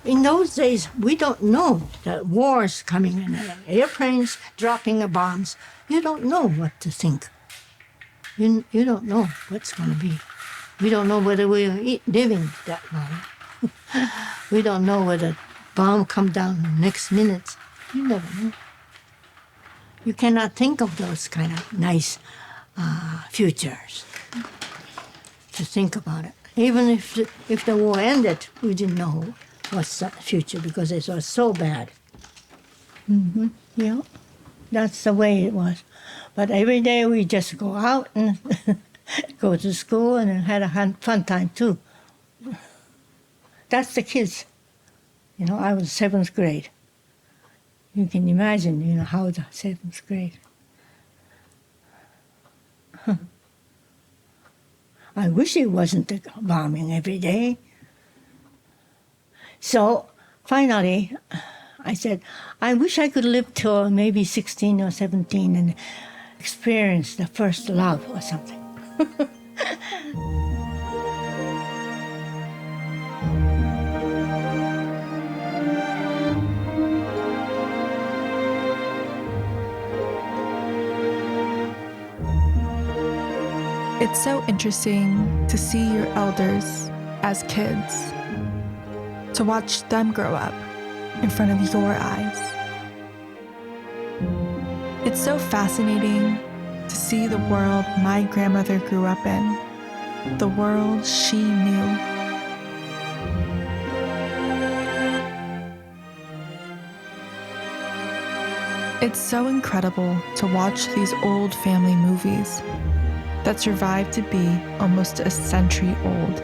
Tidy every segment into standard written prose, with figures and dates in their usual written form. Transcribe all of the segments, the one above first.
In those days, we don't know that war's coming in, airplanes dropping bombs. You don't know what to think. You don't know what's going to be. We don't know whether we're living that long. We don't know whether bomb come down next minute. You never know. You cannot think of those kind of nice futures to think about it. Even if the war ended, we didn't know what's the future because it was so bad. Mm-hmm. Yeah, that's the way it was. But every day we just go out and go to school and had a fun time too. That's the kids. You know, I was 7th grade. You can imagine, you know, how the 7th grade. I wish it wasn't the bombing every day. So finally, I said, I wish I could live till maybe 16 or 17 and experience the first love or something. It's so interesting to see your elders as kids, to watch them grow up in front of your eyes. It's so fascinating to see the world my grandmother grew up in, the world she knew. It's so incredible to watch these old family movies that survived to be almost a century old.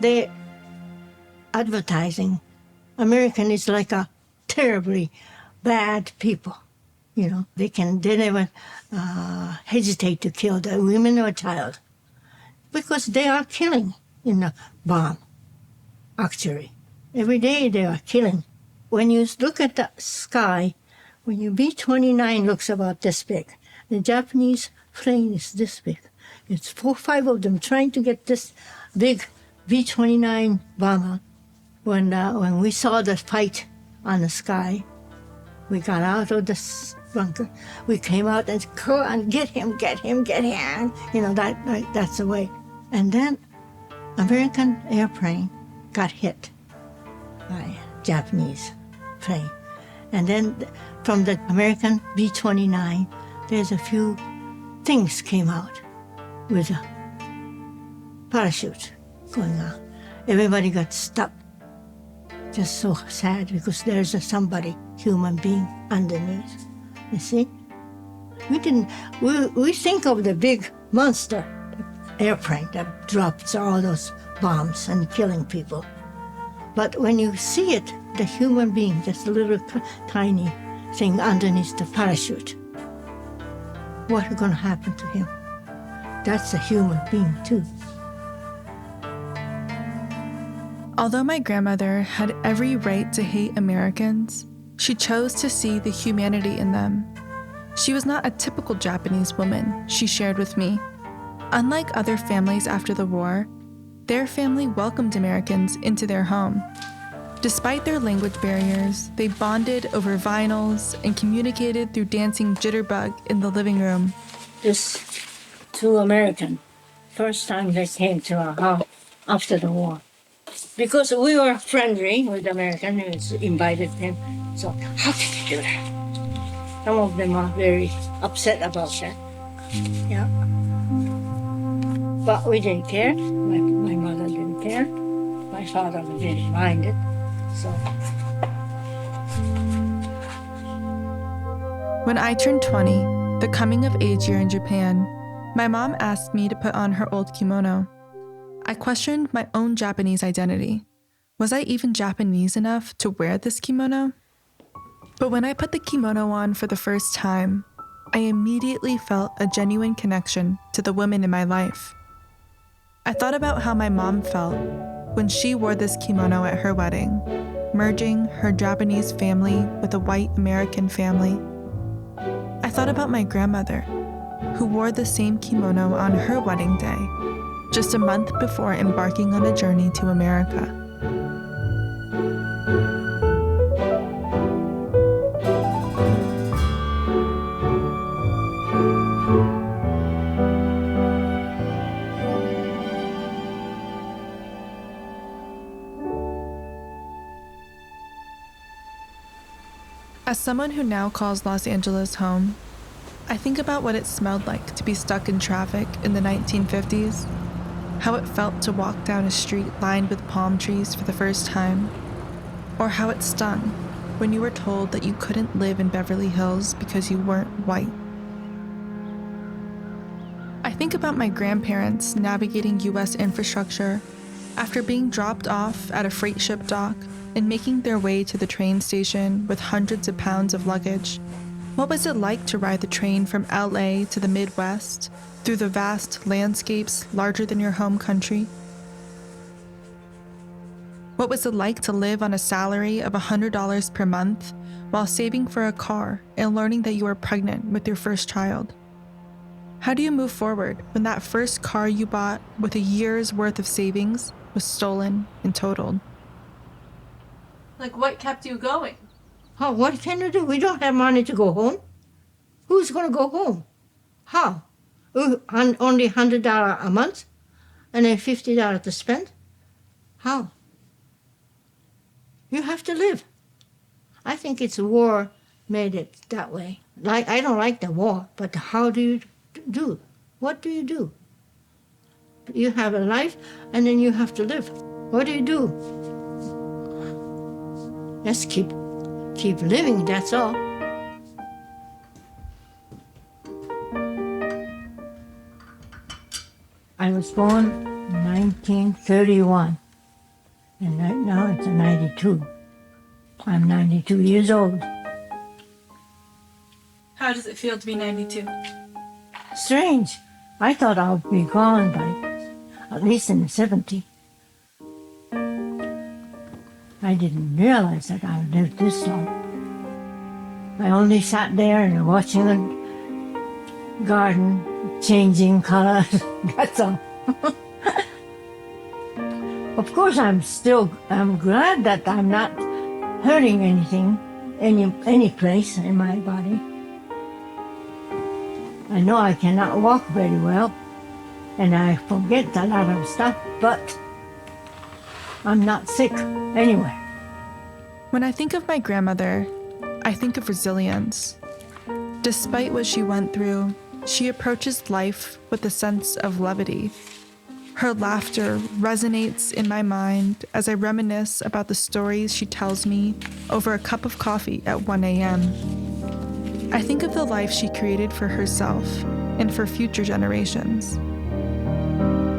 The advertising, American is like a terribly bad people. You know, they never hesitate to kill the women or child because they are killing in a bomb, actually. Every day they are killing. When you look at the sky, when your B-29 looks about this big, the Japanese plane is this big. It's 4 or 5 of them trying to get this big B-29 bomber. When we saw the fight on the sky, we got out of the bunker. We came out and call and get him. You know, that's the way. And then American airplane got hit by Japanese plane. And then from the American B-29, there's a few things came out with a parachute going on. Everybody got stuck. Just so sad because there's somebody, human being, underneath. You see? We think of the big monster airplane that drops all those bombs and killing people. But when you see it, the human being, just a little tiny thing underneath the parachute, what's going to happen to him? That's a human being too. Although my grandmother had every right to hate Americans, she chose to see the humanity in them. She was not a typical Japanese woman, she shared with me. Unlike other families after the war, their family welcomed Americans into their home. Despite their language barriers, they bonded over vinyls and communicated through dancing jitterbug in the living room. This two American, first time they came to our house after the war. Because we were friendly with American, we invited them. So how did they do that? Some of them are very upset about that. Yeah. But we didn't care. My mother didn't care. My father didn't mind it. So. When I turned 20, the coming of age year in Japan, my mom asked me to put on her old kimono. I questioned my own Japanese identity. Was I even Japanese enough to wear this kimono? But when I put the kimono on for the first time, I immediately felt a genuine connection to the women in my life. I thought about how my mom felt when she wore this kimono at her wedding, merging her Japanese family with a white American family. I thought about my grandmother, who wore the same kimono on her wedding day, just a month before embarking on a journey to America. As someone who now calls Los Angeles home, I think about what it smelled like to be stuck in traffic in the 1950s, how it felt to walk down a street lined with palm trees for the first time, or how it stung when you were told that you couldn't live in Beverly Hills because you weren't white. I think about my grandparents navigating U.S. infrastructure after being dropped off at a freight ship dock and making their way to the train station with hundreds of pounds of luggage. What was it like to ride the train from LA to the Midwest through the vast landscapes larger than your home country? What was it like to live on a salary of $100 per month while saving for a car and learning that you were pregnant with your first child? How do you move forward when that first car you bought with a year's worth of savings was stolen and totaled? Like, what kept you going? Oh, what can you do? We don't have money to go home. Who's going to go home? How? Only $100 a month and then $50 to spend? How? You have to live. I think it's war made it that way. Like, I don't like the war, but how do you do? What do you do? You have a life and then you have to live. What do you do? Just keep living, that's all. I was born in 1931, and right now it's 92. I'm 92 years old. How does it feel to be 92? Strange. I thought I would be gone by at least in the 70s. I didn't realize that I would live this long. I only sat there and watching the garden changing colors. That's all. Of course, I'm glad that I'm not hurting anything, any place in my body. I know I cannot walk very well, and I forget a lot of stuff, but I'm not sick anyway. When I think of my grandmother, I think of resilience. Despite what she went through, she approaches life with a sense of levity. Her laughter resonates in my mind as I reminisce about the stories she tells me over a cup of coffee at 1 a.m. I think of the life she created for herself and for future generations.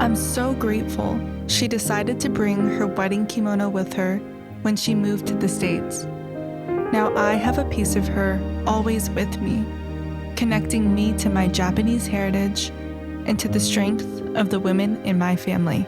I'm so grateful she decided to bring her wedding kimono with her when she moved to the States. Now I have a piece of her always with me, connecting me to my Japanese heritage and to the strength of the women in my family.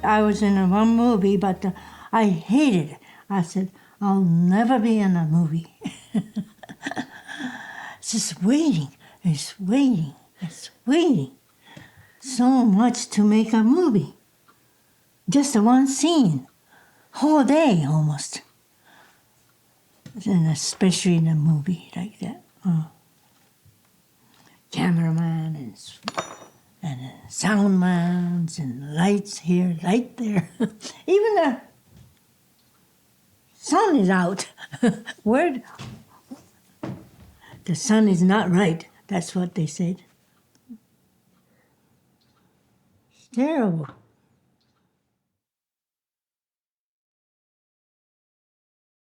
I was in one movie, but I hated it. I said, I'll never be in a movie. It's just waiting, it's waiting, it's waiting. so much to make a movie. Just one scene, whole day almost. And especially in a movie like that. Cameraman and soundman and lights here, light there. Even the sun is out. Where the sun is not right. That's what they said. It's terrible.